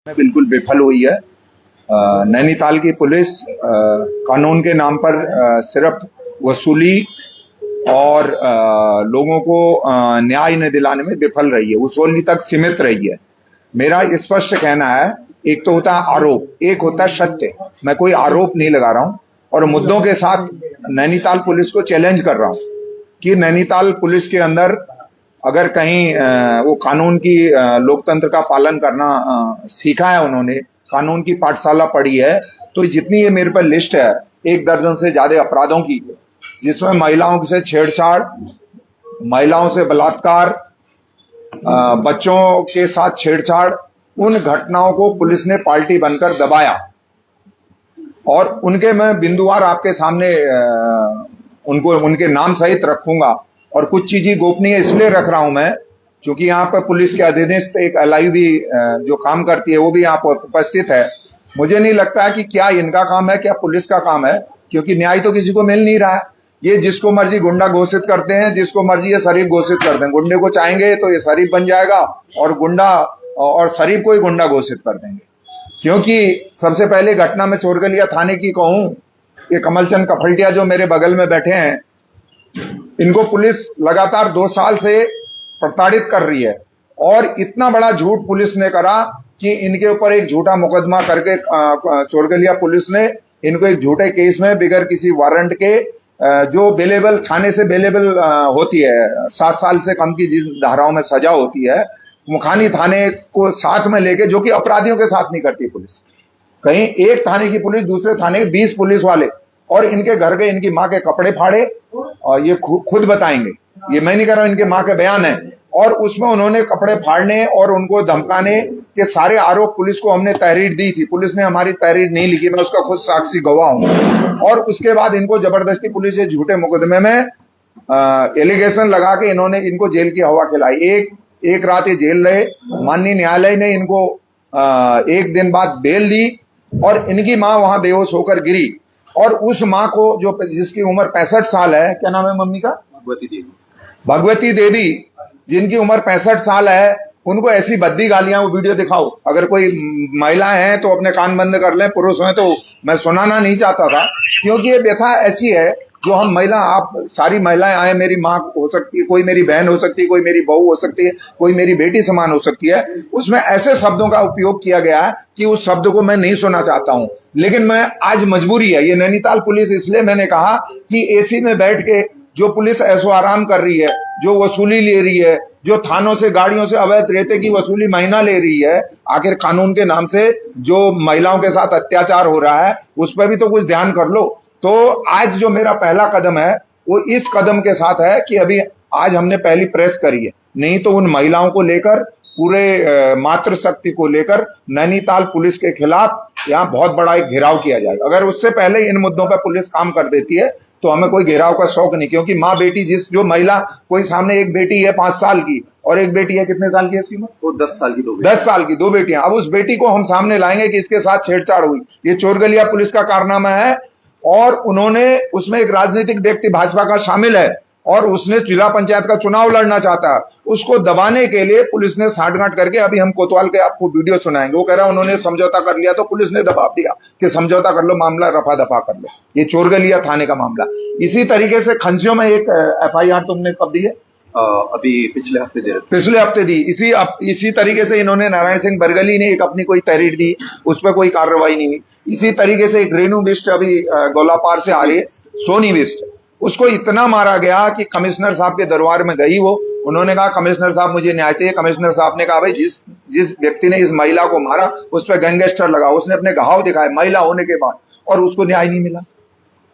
में बिल्कुल विफल हुई है। नैनीताल की पुलिस कानून के नाम पर सिर्फ वसूली और लोगों को न्याय न दिलाने में विफल रही है, वसूली तक सीमित रही है। मेरा स्पष्ट कहना है, एक तो होता है आरोप, एक होता है सत्य। मैं कोई आरोप नहीं लगा रहा हूं और मुद्दों के साथ नैनीताल पुलिस को चैलेंज कर रहा हूं कि नैनीताल पुलिस के अंदर अगर कहीं वो कानून की लोकतंत्र का पालन करना सीखा है, उन्होंने कानून की पाठशाला पढ़ी है, तो जितनी ये मेरे पर लिस्ट है 1 दर्जन से ज्यादा अपराधों की, जिसमें महिलाओं से छेड़छाड़, महिलाओं से बलात्कार, बच्चों के साथ छेड़छाड़, उन घटनाओं को पुलिस ने पार्टी बनकर दबाया। और उनके मैं बिंदुवार आपके सामने उनको उनके नाम सहित रखूंगा। और कुछ चीजें गोपनीय इसलिए रख रहा हूं मैं, क्योंकि यहाँ पर पुलिस के अधीनस्थ एक एलआईबी जो काम करती है वो भी यहाँ पर उपस्थित है। मुझे नहीं लगता कि क्या इनका काम है, क्या पुलिस का काम है, क्योंकि न्याय तो किसी को मिल नहीं रहा है। ये जिसको मर्जी गुंडा घोषित करते हैं, जिसको मर्जी ये शरीफ घोषित करते हैं। गुंडे को चाहेंगे तो ये शरीफ बन जाएगा और गुंडा और शरीफ को ही गुंडा घोषित कर देंगे। क्योंकि सबसे पहले घटना में चोरगलिया थाने की कहूं, ये कमलचंद कफलटिया जो मेरे बगल में बैठे हैं, इनको पुलिस लगातार 2 साल से प्रताड़ित कर रही है। और इतना बड़ा झूठ पुलिस ने करा कि इनके ऊपर एक झूठा मुकदमा करके चोरगलिया पुलिस ने इनको एक झूठे केस में बिगर किसी वारंट के, जो बेलेबल थाने से बेलेबल होती है, 7 साल से कम की जिस धाराओं में सजा होती है, मुखानी थाने को साथ में लेके, जो कि अपराधियों के साथ नहीं करती पुलिस। कहीं एक थाने की पुलिस दूसरे थाने के 20 पुलिस वाले, और इनके घर गए, इनकी माँ के कपड़े फाड़े, और ये खुद बताएंगे, ये मैं नहीं कर रहा हूं, इनके माँ के बयान है। और उसमें उन्होंने कपड़े फाड़ने और उनको धमकाने के सारे आरोप पुलिस को हमने तहरीर दी थी। पुलिस ने हमारी तहरीर नहीं लिखी, मैं उसका खुद साक्षी गवाह हूं। और उसके बाद इनको जबरदस्ती पुलिस ने झूठे मुकदमे में एलिगेशन लगा के इनको जेल की हवा खिलाई। एक रात ये जेल रहे, माननीय न्यायालय ने इनको 1 दिन बाद बेल दी और इनकी मां वहां बेहोश होकर गिरी। और उस मां को, जो जिसकी उम्र 65 साल है, क्या नाम है मम्मी का? भगवती देवी, जिनकी उम्र 65 साल है, उनको ऐसी भद्दी गालियां, वो वीडियो दिखाओ। अगर कोई महिला है तो अपने कान बंद कर लें, पुरुष हैं तो मैं सुनाना नहीं चाहता था, क्योंकि ये व्यथा ऐसी है जो हम महिला, आप सारी महिलाएं आए, मेरी माँ हो सकती है, कोई मेरी बहन हो सकती है, कोई मेरी बहू हो सकती है, कोई मेरी बेटी समान हो सकती है। उसमें ऐसे शब्दों का उपयोग किया गया है कि उस शब्द को मैं नहीं सुनना चाहता हूं, लेकिन मैं आज मजबूरी है। ये नैनीताल पुलिस, इसलिए मैंने कहा कि एसी में बैठ के जो पुलिस ऐसो आराम कर रही है, जो वसूली ले रही है, जो थानों से, गाड़ियों से अवैध रेते की वसूली महीना ले रही है, आखिर कानून के नाम से जो महिलाओं के साथ अत्याचार हो रहा है उस पर भी तो कुछ ध्यान कर लो। तो आज जो मेरा पहला कदम है वो इस कदम के साथ है कि अभी आज हमने पहली प्रेस करी है, नहीं तो उन महिलाओं को लेकर, पूरे मातृशक्ति को लेकर नैनीताल पुलिस के खिलाफ यहाँ बहुत बड़ा एक घेराव किया जाएगा। अगर उससे पहले इन मुद्दों पर पुलिस काम कर देती है तो हमें कोई घेराव का शौक नहीं, क्योंकि माँ बेटी, जो महिला, कोई सामने एक बेटी है 5 साल की और एक बेटी है, कितने साल की है इसकी उम्र? वो 10 साल की 10 साल की 2 बेटियां। अब उस बेटी को हम सामने लाएंगे कि इसके साथ छेड़छाड़ हुई, ये चोरगलिया पुलिस का कारनामा है। और उन्होंने, उसमें एक राजनीतिक व्यक्ति भाजपा का शामिल है और उसने जिला पंचायत का चुनाव लड़ना चाहता है, उसको दबाने के लिए पुलिस ने साठगांठ करके, अभी हम कोतवाल के आपको वीडियो सुनाएंगे, वो कह रहा है उन्होंने समझौता कर लिया तो पुलिस ने दबाव दिया कि समझौता कर लो, मामला रफा दफा कर लो। ये चोरगलिया थाने का मामला। इसी तरीके से खंसियों में एक एफआईआर तुमने कब दी है? अभी पिछले हफ्ते दी। इसी तरीके से इन्होंने, नारायण सिंह बरगली ने एक अपनी कोई तहरीर दी, उस पर कोई कार्रवाई नहीं हुई। इसी तरीके से एक रेणु बिष्ट अभी गोलापार से आ रही है, सोनी बिष्ट, उसको इतना मारा गया कि कमिश्नर साहब के दरबार में गई वो, उन्होंने कहा कमिश्नर साहब मुझे न्याय चाहिए। कमिश्नर साहब ने कहा भाई जिस व्यक्ति ने इस महिला को मारा उस पर गैंगस्टर लगा, उसने अपने घाव दिखाए महिला होने के बाद, और उसको न्याय नहीं मिला।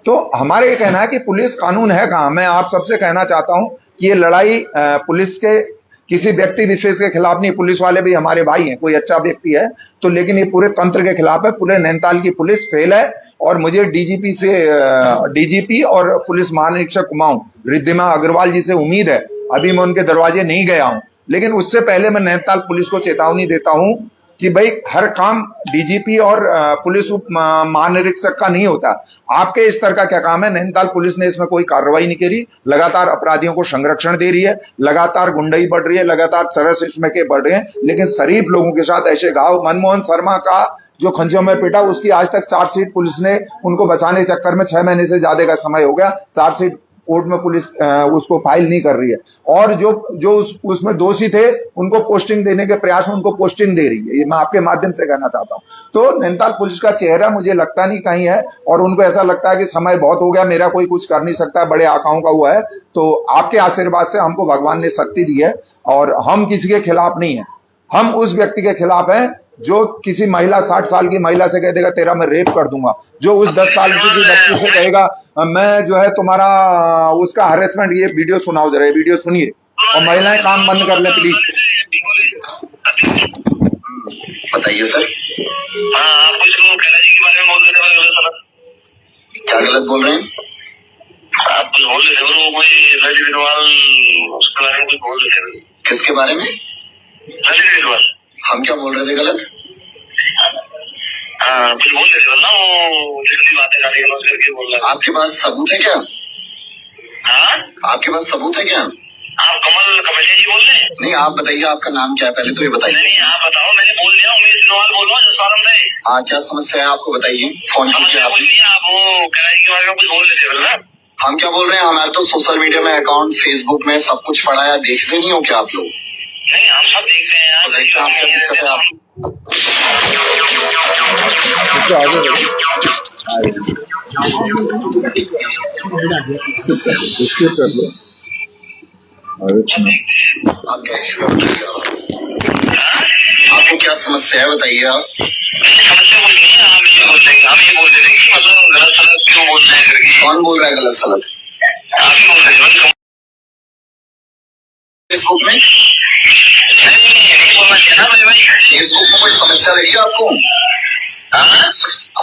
तो हमारे ये कहना है कि पुलिस कानून है कहां। मैं आप सबसे कहना चाहता हूं कि ये लड़ाई पुलिस के किसी व्यक्ति विशेष के खिलाफ नहीं, पुलिस वाले भी हमारे भाई हैं, कोई अच्छा व्यक्ति है तो, लेकिन ये पूरे तंत्र के खिलाफ है। पूरे नैनीताल की पुलिस फेल है और मुझे डीजीपी और पुलिस महानिरीक्षक कुमाऊं रिद्धिमा अग्रवाल जी से उम्मीद है, अभी मैं उनके दरवाजे नहीं गया हूं, लेकिन उससे पहले मैं नैनीताल पुलिस को चेतावनी देता हूं कि भाई हर काम डीजीपी और पुलिस उप महानिरीक्षक का नहीं होता। आपके स्तर का क्या काम है? नैनीताल पुलिस ने इसमें कोई कार्रवाई नहीं करी, लगातार अपराधियों को संरक्षण दे रही है, लगातार गुंडाई बढ़ रही है, लगातार चरस इसमें के बढ़ रहे हैं, लेकिन शरीफ लोगों के साथ ऐसे घाव। मनमोहन शर्मा का जो खंजियों में पिटा, उसकी आज तक चार्जशीट पुलिस ने उनको बचाने के चक्कर में 6 महीने से ज्यादा का समय हो गया, चार्जशीट कोर्ट में पुलिस उसको फाइल नहीं कर रही है। और जो उसमें दोषी थे उनको पोस्टिंग देने के प्रयास में उनको पोस्टिंग दे रही है। ये मैं आपके माध्यम से कहना चाहता हूं। तो नैनीताल पुलिस का चेहरा मुझे लगता नहीं कहीं है, और उनको ऐसा लगता है कि समय बहुत हो गया, मेरा कोई कुछ कर नहीं सकता, बड़े आकाओं का हुआ है। तो आपके आशीर्वाद से हमको भगवान ने शक्ति दी है, और हम किसी के खिलाफ नहीं है। हम उस व्यक्ति के खिलाफ हैं जो किसी महिला 60 साल की महिला से कह देगा तेरा मैं रेप कर दूंगा, जो उस 10 साल की बच्ची से कहेगा मैं जो है तुम्हारा उसका हरेसमेंट। ये वीडियो सुनाओ जरा, ये वीडियो सुनिए, और महिलाएं काम बंद कर ले प्लीज। बताइए सर। आप कुछ कैलाश जी के बारे में बोल रहे थे, गलत सर। क्या गलत बोल रहे हैं? आप कुछ बोल रहे थे, वो कोई ललित अग्रवाल उसके बारे में कुछ बोल रहे थे। किसके बारे में? ललित अग्रवाल। हम क्या बोल रहे थे गलत? हाँ कुछ बोल रहे थे ना, वो जितनी बातें गाली गलौज करके बोल रहा है। आपके पास सबूत है क्या? हाँ आपके पास सबूत है क्या? आप कमलिया जी बोल रहे हैं? नहीं, आप बताइए आपका नाम क्या है, पहले तो ये बताइए। नहीं आप बताओ, मैंने बोल दिया उमेश अग्रवाल बोल रहा हूँ जसवाल में। हाँ, क्या समस्या है आपको बताइए। फोन कीजिए आप। आप वो कैलाश जी के बारे में कुछ बोल रहे थे ना? हम क्या बोल रहे हैं? हमारे तो सोशल मीडिया में अकाउंट, फेसबुक में सब कुछ पड़ा है, देखते नहीं हो क्या आप लोग? नहीं हम सब देख रहे हैं यार। क्या दिक्कत है आप? क्या इशू है बताइए आपको क्या समस्या है बताइए आप। समस्या कुछ नहीं है, आप ये बोल रहे हैं, आप ये बोल रहे थे कि मतलब गलत सलत क्यों बोल रहे हैं करके। कौन बोल रहा है गलत सलत? आप ही बोल रहे हैं फेसबुक में। नहीं बोलना चाहिए ना भाई। फेसबुक में कोई समस्या लगी आपको?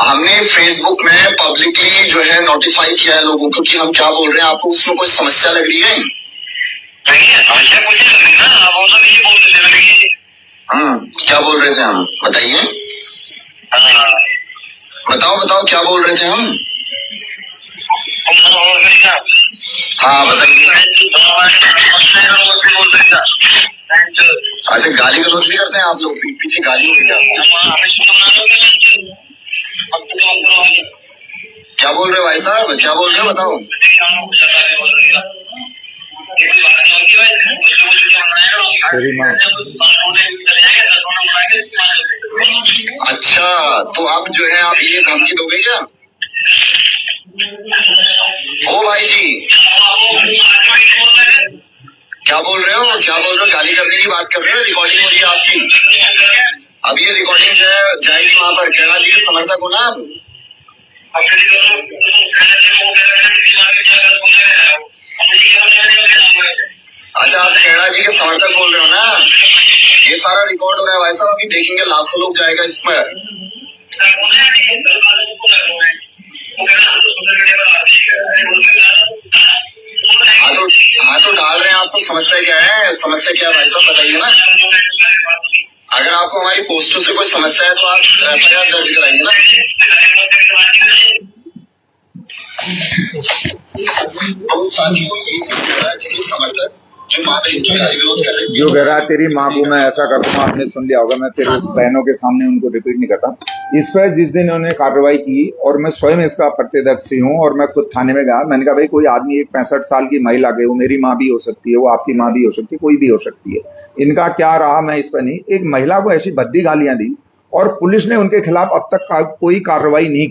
हमने फेसबुक में पब्लिकली जो है नोटिफाई किया है लोगों को कि हम क्या बोल रहे हैं, आपको उसमें कोई समस्या लग रही है? नहीं समस्या कुछ नहीं लग रही ना, आप वो सब ये बोल रहे थे। क्या बोल रहे थे हम बताइए। बताओ क्या बोल रहे थे हम? हाँ बताइए। अच्छा, गाली गलौज भी करते हैं आप लोग? पीछे गाली हो रही है। क्या बोल रहे हो भाई साहब, क्या बोल रहे हो बताओ। अच्छा, तो आप जो है आप ये धमकी दोगे क्या? ओ भाई जी, क्या बोल रहे हो, क्या बोल रहे हो? गाली करने की बात कर रहे हो? रिकॉर्डिंग हो रही है आपकी। अब ये रिकॉर्डिंग जो है जाएगी वहां पर। कैलाश जी के समर्थक हो ना आप? अच्छा, आप कैलाश जी के समर्थक बोल रहे हो ना? ये सारा रिकॉर्ड हो रहा है भाई साहब, अभी देखेंगे लाखों लोग जाएगा इस पर। हाँ तो डाल रहे हैं। आपको समस्या क्या है? समस्या क्या है भाई साहब बताइए ना। अगर आपको हमारी पोस्टों से कोई समस्या है तो आप फरियाद दर्ज कराइए ना। तो साथियों ये समर्थक जो माँ बहन की गाली गलौज कर रहे हैं, जो कह रहा है तेरी माँ को मैं ऐसा करता हूँ, आपने सुन लिया होगा, मैं तेरे बहनों के सामने उनको रिपीट नहीं करता। इस पर जिस दिन उन्होंने कार्रवाई की, और मैं स्वयं इसका प्रत्यक्षदर्शी हूँ, और मैं खुद थाने में गया, मैंने कहा भाई कोई आदमी एक 65 साल की महिला के, वो मेरी माँ भी हो सकती है, वो आपकी माँ भी हो सकती है, कोई भी हो सकती है, इनका क्या रहा मैं इस पर नहीं। एक महिला को ऐसी भद्दी गालियां दी, और पुलिस ने उनके खिलाफ अब तक कोई कार्रवाई नहीं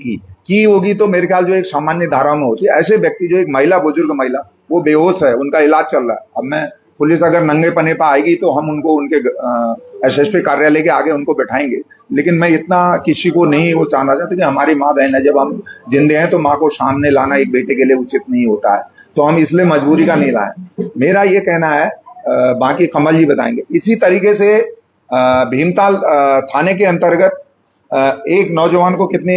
की होगी तो मेरे ख्याल जो एक सामान्य धारा में होती है। ऐसे व्यक्ति जो एक महिला, बुजुर्ग महिला, वो बेहोश है, उनका इलाज चल रहा है। अब मैं पुलिस अगर नंगे पने पर आएगी तो हम उनको उनके एसएसपी कार्यालय के आगे उनको बैठाएंगे, लेकिन मैं इतना किसी को नहीं वो चाहना चाहता कि हमारी माँ बहन है, जब हम जिंदे हैं तो माँ को सामने लाना एक बेटे के लिए उचित नहीं होता है, तो हम इसलिए मजबूरी का नहीं लाए। मेरा ये कहना है, बाकी कमल जी बताएंगे। इसी तरीके से भीमताल थाने के अंतर्गत एक नौजवान को कितने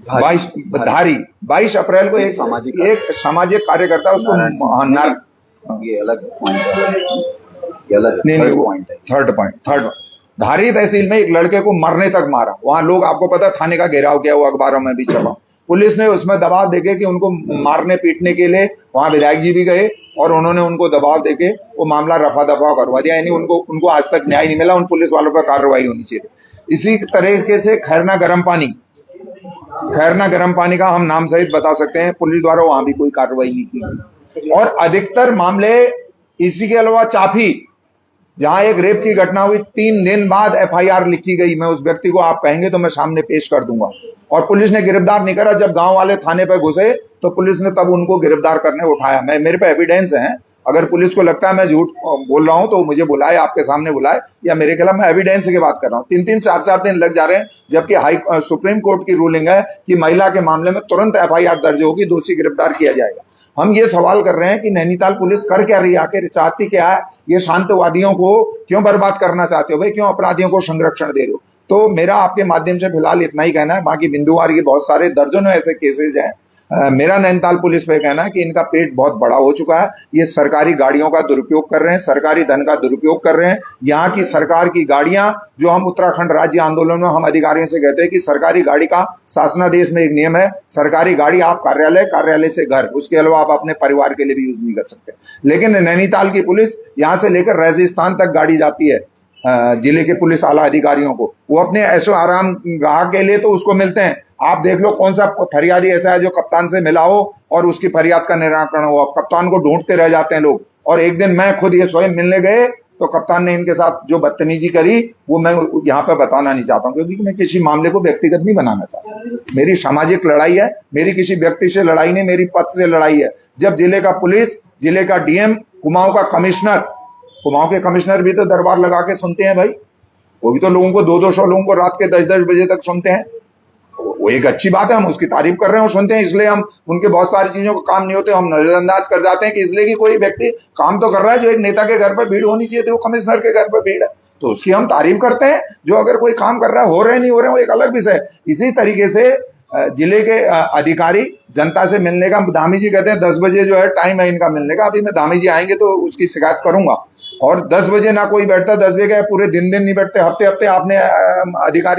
22 अप्रैल को एक सामाजिक कार्यकर्ता उसको ये अलग पॉइंट है, ये अलग नहीं, थर्ड पॉइंट धारी तहसील में एक लड़के को मरने तक मारा, वहां लोग, आपको पता, थाने का घेराव किया, वो अखबारों में भी छपा। पुलिस ने उसमें दबाव देके कि उनको मारने पीटने के लिए वहां विधायक जी भी गए और उन्होंने उनको दबाव देके वो मामला रफा दफा करवा दिया, यानी उनको आज तक न्याय नहीं मिला। उन पुलिस वालों पर कार्रवाई होनी चाहिए। इसी तरीके से खैरना गर्म पानी का हम नाम सहित बता सकते हैं, पुलिस द्वारा वहां भी कोई कार्रवाई नहीं की गई। और अधिकतर मामले इसी के अलावा चाफी, जहां एक रेप की घटना हुई, 3 दिन बाद एफआईआर लिखी गई। मैं उस व्यक्ति को, आप कहेंगे तो मैं सामने पेश कर दूंगा, और पुलिस ने गिरफ्तार नहीं करा। जब गांव वाले थाने पर घुसे तो पुलिस ने तब उनको गिरफ्तार करने उठाया। मेरे पे एविडेंस है, अगर पुलिस को लगता है मैं झूठ बोल रहा हूं तो मुझे बुलाए, आपके सामने बुलाए, या मेरे खिलाफ, मैं एविडेंस की बात कर रहा हूं। 3-3, 4-4 दिन लग जा रहे हैं, जबकि सुप्रीम कोर्ट की रूलिंग है कि महिला के मामले में तुरंत एफआईआर दर्ज होगी, दोषी गिरफ्तार किया जाएगा। हम ये सवाल कर रहे हैं कि नैनीताल पुलिस कर क्या रही है, आखिर चाहती क्या है? ये शांतवादियों को क्यों बर्बाद करना चाहते हो भाई? क्यों अपराधियों को संरक्षण दे रहे हो? तो मेरा आपके माध्यम से फिलहाल इतना ही कहना है। बाकी बिंदुवार के बहुत सारे दर्जनों ऐसे केसेज हैं। मेरा नैनीताल पुलिस पे कहना है कि इनका पेट बहुत बड़ा हो चुका है। ये सरकारी गाड़ियों का दुरुपयोग कर रहे हैं, सरकारी धन का दुरुपयोग कर रहे हैं। यहाँ की सरकार की गाड़ियां, जो हम उत्तराखंड राज्य आंदोलन में हम अधिकारियों से कहते हैं कि सरकारी गाड़ी का शासनादेश में एक नियम है, सरकारी गाड़ी आप कार्यालय से घर, उसके अलावा आप अपने परिवार के लिए भी यूज नहीं कर सकते। लेकिन नैनीताल की पुलिस यहाँ से लेकर राजस्थान तक गाड़ी जाती है जिले के पुलिस आला अधिकारियों को, वो अपने ऐशो आराम गाह के लिए तो उसको मिलते हैं। आप देख लो कौन सा फरियादी ऐसा है जो कप्तान से मिला हो और उसकी फरियाद का निराकरण हो। अब कप्तान को ढूंढते रह जाते हैं लोग। और एक दिन मैं खुद ये स्वयं मिलने गए तो कप्तान ने इनके साथ जो बदतमीजी करी वो मैं यहाँ पे बताना नहीं चाहता हूँ, क्योंकि मैं किसी मामले को व्यक्तिगत नहीं बनाना चाहता। मेरी सामाजिक लड़ाई है, मेरी किसी व्यक्ति से लड़ाई नहीं, मेरी पद से लड़ाई है। जब जिले का पुलिस, जिले का डीएम, कुमाऊं का कमिश्नर, कुमाऊं के कमिश्नर भी तो दरबार लगा के सुनते हैं भाई, वो भी तो लोगों को 200 लोगों को रात के 10-10 बजे तक सुनते हैं। वो एक अच्छी बात है, हम उसकी तारीफ कर रहे हैं और सुनते हैं, इसलिए हम उनके बहुत सारी चीजों का काम नहीं होते, हम नजरअंदाज कर जाते हैं कि इसलिए कि कोई व्यक्ति काम तो कर रहा है। जो एक नेता के घर पर भीड़ होनी चाहिए थी वो कमिश्नर के घर पर भीड़ है, तो उसकी हम तारीफ करते हैं। जो अगर कोई काम कर रहा है, हो रहे नहीं हो रहे, वो एक अलग विषय है। इसी तरीके से जिले के अधिकारी जनता से मिलने का, धामी जी कहते हैं 10 बजे जो है टाइम है इनका मिलने का। अभी मैं धामी जी आएंगे तो उसकी शिकायत करूंगा। और 10 बजे ना कोई बैठता, 10 बजे पूरे दिन नहीं बैठते, हफ्ते आपने अधिकारी